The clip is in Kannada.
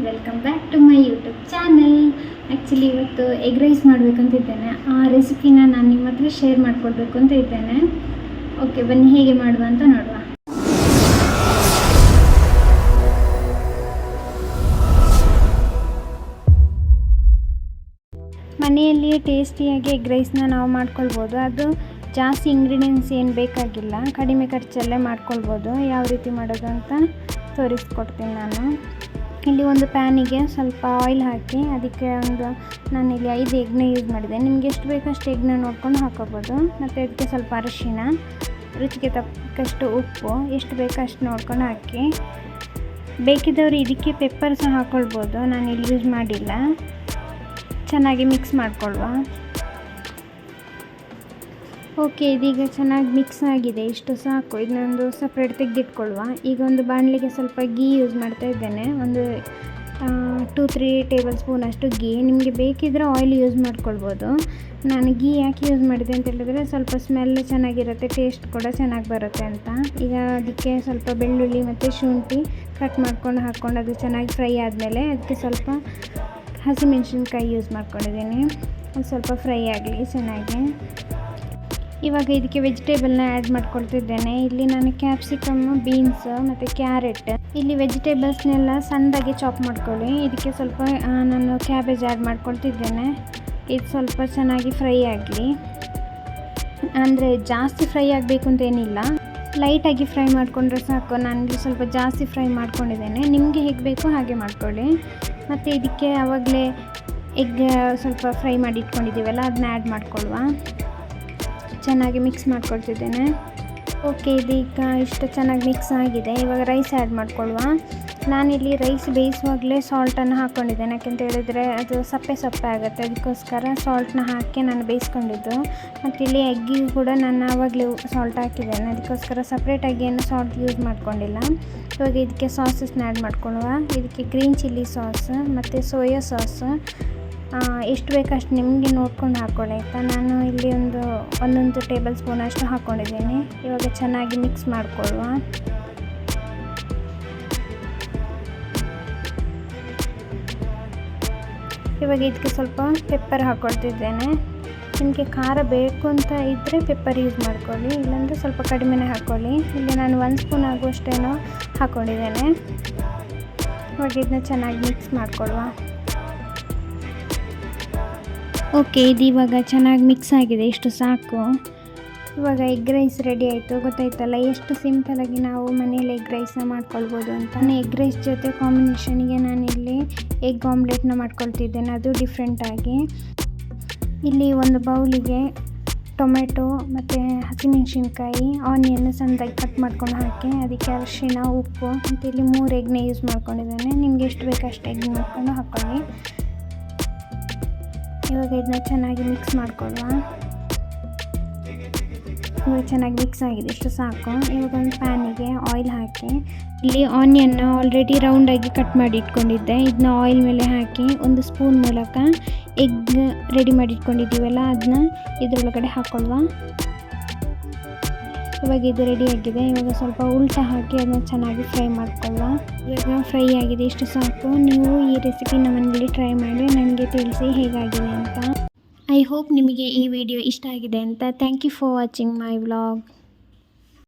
Welcome back to my YouTube channel. Actually ಇವತ್ತು ಎಗ್ ರೈಸ್ ಮಾಡಬೇಕಂತಿದ್ದೇನೆ. ಆ ರೆಸಿಪಿನ ನಾನು ನಿಮ್ಮ ಹತ್ರ ಶೇರ್ ಮಾಡಿಕೊಡ್ಬೇಕು ಅಂತ ಇದ್ದೇನೆ. ಓಕೆ, ಬನ್ನಿ ಹೇಗೆ ಮಾಡುವ ಅಂತ ನೋಡುವ. ಮನೆಯಲ್ಲಿ ಟೇಸ್ಟಿಯಾಗಿ ಎಗ್ ರೈಸ್ನ ನಾವು ಮಾಡ್ಕೊಳ್ಬೋದು. ಅದು ಜಾಸ್ತಿ ಇಂಗ್ರೀಡಿಯೆಂಟ್ಸ್ ಏನು ಬೇಕಾಗಿಲ್ಲ, ಕಡಿಮೆ ಖರ್ಚಲ್ಲೇ ಮಾಡ್ಕೊಳ್ಬೋದು. ಯಾವ ರೀತಿ ಮಾಡೋದು ಅಂತ ತೋರಿಸ್ಕೊಡ್ತೀನಿ ನಾನು. ಇಲ್ಲಿ ಒಂದು ಪ್ಯಾನಿಗೆ ಸ್ವಲ್ಪ ಆಯಿಲ್ ಹಾಕಿ ಅದಕ್ಕೆ ನಾನಿಲ್ಲಿ 5 ಎಗ್ನ ಯೂಸ್ ಮಾಡಿದೆ. ನಿಮ್ಗೆ ಎಷ್ಟು ಬೇಕೋ ಅಷ್ಟು ಎಗ್ನ ನೋಡ್ಕೊಂಡು ಹಾಕೋಬೋದು. ಮತ್ತು ಅದಕ್ಕೆ ಸ್ವಲ್ಪ ಅರಿಶಿಣ, ರುಚಿಗೆ ತಕ್ಕಷ್ಟು ಉಪ್ಪು, ಎಷ್ಟು ಬೇಕೋ ಅಷ್ಟು ನೋಡ್ಕೊಂಡು ಹಾಕಿ. ಬೇಕಿದ್ದವರು ಇದಕ್ಕೆ ಪೆಪ್ಪರ್ ಸಹ ಹಾಕ್ಕೊಳ್ಬೋದು, ನಾನಿಲ್ಲಿ ಯೂಸ್ ಮಾಡಿಲ್ಲ. ಚೆನ್ನಾಗಿ ಮಿಕ್ಸ್ ಮಾಡ್ಕೊಳ್ಳುವ. ಓಕೆ, ಇದೀಗ ಚೆನ್ನಾಗಿ ಮಿಕ್ಸ್ ಆಗಿದೆ, ಇಷ್ಟು ಸಾಕು. ಇದನ್ನೊಂದು ಸಪ್ರೇಟ್ ತೆಗೆದಿಟ್ಕೊಳ್ಳುವ. ಈಗ ಒಂದು ಬಾಣಲಿಗೆ ಸ್ವಲ್ಪ ಗೀ ಯೂಸ್ ಮಾಡ್ತಾ ಇದ್ದೇನೆ. ಒಂದು 2-3 ಟೇಬಲ್ ಸ್ಪೂನ್ ಅಷ್ಟು ಗೀ. ನಿಮಗೆ ಬೇಕಿದ್ದರೆ ಆಯಿಲ್ ಯೂಸ್ ಮಾಡ್ಕೊಳ್ಬೋದು. ನಾನು ಗೀ ಯಾಕೆ ಯೂಸ್ ಮಾಡಿದೆ ಅಂತ ಹೇಳಿದ್ರೆ ಸ್ವಲ್ಪ ಸ್ಮೆಲ್ ಚೆನ್ನಾಗಿರುತ್ತೆ, ಟೇಸ್ಟ್ ಕೂಡ ಚೆನ್ನಾಗಿ ಬರುತ್ತೆ ಅಂತ. ಈಗ ಅದಕ್ಕೆ ಸ್ವಲ್ಪ ಬೆಳ್ಳುಳ್ಳಿ ಮತ್ತು ಶುಂಠಿ ಕಟ್ ಮಾಡ್ಕೊಂಡು ಹಾಕ್ಕೊಂಡು ಅದು ಚೆನ್ನಾಗಿ ಫ್ರೈ ಆದಮೇಲೆ ಅದಕ್ಕೆ ಸ್ವಲ್ಪ ಹಸಿಮೆಣಸಿನ್ಕಾಯಿ ಯೂಸ್ ಮಾಡ್ಕೊಂಡಿದ್ದೀನಿ. ಅದು ಸ್ವಲ್ಪ ಫ್ರೈ ಆಗಲಿ ಚೆನ್ನಾಗಿ. ಇವಾಗ ಇದಕ್ಕೆ ವೆಜಿಟೇಬಲ್ನ ಆ್ಯಡ್ ಮಾಡ್ಕೊಳ್ತಿದ್ದೇನೆ. ಇಲ್ಲಿ ನಾನು ಕ್ಯಾಪ್ಸಿಕಮ್, ಬೀನ್ಸ್ ಮತ್ತು ಕ್ಯಾರೆಟ್, ಇಲ್ಲಿ ವೆಜಿಟೇಬಲ್ಸ್ನೆಲ್ಲ ಸಣ್ಣದಾಗಿ ಚಾಪ್ ಮಾಡ್ಕೊಳ್ಳಿ. ಇದಕ್ಕೆ ಸ್ವಲ್ಪ ನಾನು ಕ್ಯಾಬೇಜ್ ಆ್ಯಡ್ ಮಾಡ್ಕೊಳ್ತಿದ್ದೇನೆ. ಇದು ಸ್ವಲ್ಪ ಚೆನ್ನಾಗಿ ಫ್ರೈ ಆಗಲಿ. ಅಂದರೆ ಜಾಸ್ತಿ ಫ್ರೈ ಆಗಬೇಕು ಅಂತ ಏನಿಲ್ಲ, ಲೈಟಾಗಿ ಫ್ರೈ ಮಾಡಿಕೊಂಡ್ರೆ ಸಾಕು. ನಾನು ಸ್ವಲ್ಪ ಜಾಸ್ತಿ ಫ್ರೈ ಮಾಡ್ಕೊಂಡಿದ್ದೇನೆ. ನಿಮಗೆ ಹೇಗೆ ಬೇಕೋ ಹಾಗೆ ಮಾಡ್ಕೊಳ್ಳಿ. ಮತ್ತು ಇದಕ್ಕೆ ಆವಾಗಲೇ ಎಗ್ ಸ್ವಲ್ಪ ಫ್ರೈ ಮಾಡಿ ಇಟ್ಕೊಂಡಿದ್ದೀವಲ್ಲ, ಅದನ್ನ ಆ್ಯಡ್ ಮಾಡ್ಕೊಳ್ಳುವ. ಚೆನ್ನಾಗಿ ಮಿಕ್ಸ್ ಮಾಡ್ಕೊಳ್ತಿದ್ದೇನೆ. ಓಕೆ, ಇದೀಗ ಇಷ್ಟು ಚೆನ್ನಾಗಿ ಮಿಕ್ಸ್ ಆಗಿದೆ. ಇವಾಗ ರೈಸ್ ಆ್ಯಡ್ ಮಾಡ್ಕೊಳ್ಳುವ. ನಾನಿಲ್ಲಿ ರೈಸ್ ಬೇಯಿಸುವಾಗಲೇ ಸಾಲ್ಟನ್ನು ಹಾಕ್ಕೊಂಡಿದ್ದೇನೆ. ಯಾಕೆಂತ ಹೇಳಿದರೆ ಅದು ಸಪ್ಪೆ ಆಗುತ್ತೆ, ಅದಕ್ಕೋಸ್ಕರ ಸಾಲ್ಟನ್ನ ಹಾಕಿ ನಾನು ಬೇಯಿಸ್ಕೊಂಡಿದ್ದು. ಮತ್ತು ಇಲ್ಲಿ ಎಗ್ಗಿಗೂ ಕೂಡ ನಾನು ಆವಾಗಲೇ ಸಾಲ್ಟ್ ಹಾಕಿದ್ದೇನೆ, ಅದಕ್ಕೋಸ್ಕರ ಸಪ್ರೇಟಾಗಿ ಏನು ಸಾಲ್ಟ್ ಯೂಸ್ ಮಾಡ್ಕೊಂಡಿಲ್ಲ. ಇವಾಗ ಇದಕ್ಕೆ ಸಾಸಸ್ನ ಆ್ಯಡ್ ಮಾಡ್ಕೊಳ್ಳುವ. ಇದಕ್ಕೆ ಗ್ರೀನ್ ಚಿಲ್ಲಿ ಸಾಸ್ ಮತ್ತು ಸೋಯಾ ಸಾಸ್ ಎಷ್ಟು ಬೇಕಷ್ಟು ನಿಮಗೆ ನೋಡ್ಕೊಂಡು ಹಾಕ್ಕೊಳ್ಳಿ ಆಯಿತಾ. ನಾನು ಇಲ್ಲಿ ಒಂದೊಂದು ಟೇಬಲ್ ಸ್ಪೂನ್ ಅಷ್ಟು ಹಾಕ್ಕೊಂಡಿದ್ದೀನಿ. ಇವಾಗ ಚೆನ್ನಾಗಿ ಮಿಕ್ಸ್ ಮಾಡಿಕೊಳ್ಳುವ. ಇವಾಗ ಇದಕ್ಕೆ ಸ್ವಲ್ಪ ಪೆಪ್ಪರ್ ಹಾಕ್ಕೊಳ್ತಿದ್ದೇನೆ. ನಿಮಗೆ ಖಾರ ಬೇಕು ಅಂತ ಇದ್ದರೆ ಪೆಪ್ಪರ್ ಯೂಸ್ ಮಾಡ್ಕೊಳ್ಳಿ, ಇಲ್ಲಾಂದರೆ ಸ್ವಲ್ಪ ಕಡಿಮೆನೇ ಹಾಕ್ಕೊಳ್ಳಿ. ಇಲ್ಲಿ ನಾನು 1 ಸ್ಪೂನ್ ಆಗುವಷ್ಟೇನೋ ಹಾಕ್ಕೊಂಡಿದ್ದೇನೆ. ಇವಾಗ ಇದನ್ನ ಚೆನ್ನಾಗಿ ಮಿಕ್ಸ್ ಮಾಡಿಕೊಳ್ಳುವ. ಓಕೆ, ಇದು ಇವಾಗ ಚೆನ್ನಾಗಿ ಮಿಕ್ಸ್ ಆಗಿದೆ, ಇಷ್ಟು ಸಾಕು. ಇವಾಗ ಎಗ್ ರೈಸ್ ರೆಡಿ ಆಯಿತು. ಗೊತ್ತಾಯ್ತಲ್ಲ ಎಷ್ಟು ಸಿಂಪಲಾಗಿ ನಾವು ಮನೇಲಿ ಎಗ್ ರೈಸ್ನ ಮಾಡ್ಕೊಳ್ಬೋದು ಅಂತ. ನಾನು ಎಗ್ ರೈಸ್ ಜೊತೆ ಕಾಂಬಿನೇಷನಿಗೆ ನಾನಿಲ್ಲಿ ಎಗ್ ಆಮ್ಲೆಟ್ನ ಮಾಡ್ಕೊಳ್ತಿದ್ದೇನೆ, ಅದು ಡಿಫ್ರೆಂಟಾಗಿ. ಇಲ್ಲಿ ಒಂದು ಬೌಲಿಗೆ ಟೊಮೆಟೊ ಮತ್ತು ಹಸಿಮೆಣಸಿನ್ಕಾಯಿ, ಆನಿಯನ್ ಸಣ್ಣದಾಗಿ ಕಟ್ ಮಾಡ್ಕೊಂಡು ಹಾಕಿ, ಅದಕ್ಕೆ ಅರಿಶಿಣ, ಉಪ್ಪು ಮತ್ತು ಇಲ್ಲಿ 3 ಎಗ್ನ ಯೂಸ್ ಮಾಡ್ಕೊಂಡಿದ್ದೇನೆ. ನಿಮ್ಗೆ ಎಷ್ಟು ಬೇಕು ಅಷ್ಟು ಎಗ್ ಮಾಡ್ಕೊಂಡು ಹಾಕ್ಕೊಳ್ಳಿ. ಇವಾಗ ಇದನ್ನ ಚೆನ್ನಾಗಿ ಮಿಕ್ಸ್ ಮಾಡ್ಕೊಳ್ಳುವ. ಇವಾಗ ಚೆನ್ನಾಗಿ ಮಿಕ್ಸ್ ಆಗಿದೆ, ಇಷ್ಟು ಸಾಕು. ಇವಾಗ ಒಂದು ಪ್ಯಾನಿಗೆ ಆಯಿಲ್ ಹಾಕಿ, ಇಲ್ಲಿ ಆನಿಯನ್ನ ಆಲ್ರೆಡಿ ರೌಂಡಾಗಿ ಕಟ್ ಮಾಡಿ ಇಟ್ಕೊಂಡಿದ್ದೆ. ಇದನ್ನ ಆಯಿಲ್ ಮೇಲೆ ಹಾಕಿ 1 ಸ್ಪೂನ್ ಮೂಲಕ ಎಗ್ ರೆಡಿ ಮಾಡಿ ಇಟ್ಕೊಂಡಿದ್ದೀವಲ್ಲ ಅದನ್ನ ಇದರೊಳಗಡೆ ಹಾಕ್ಕೊಳ್ಳುವ. ಇವಾಗ ಇದು ರೆಡಿ ಆಗಿದೆ. ಇವಾಗ ಸ್ವಲ್ಪ ಉಲ್ಟಾ ಹಾಕಿ ಅದನ್ನ ಚೆನ್ನಾಗಿ ಫ್ರೈ ಮಾಡ್ಕೊಳ್ಳುವ. ಇವಾಗ ಫ್ರೈ ಆಗಿದೆ, ಇಷ್ಟು ಸಾಕು. ನೀವು ಈ ರೆಸಿಪಿನ ಮನೆಯಲ್ಲಿ ಟ್ರೈ ಮಾಡಿ ನನಗೆ ತಿಳಿಸಿ ಹೇಗಾಗಿದೆ ಅಂತ. ಐ ಹೋಪ್ ನಿಮಗೆ ಈ ವಿಡಿಯೋ ಇಷ್ಟ ಆಗಿದೆ ಅಂತ. Thank you for watching my vlog.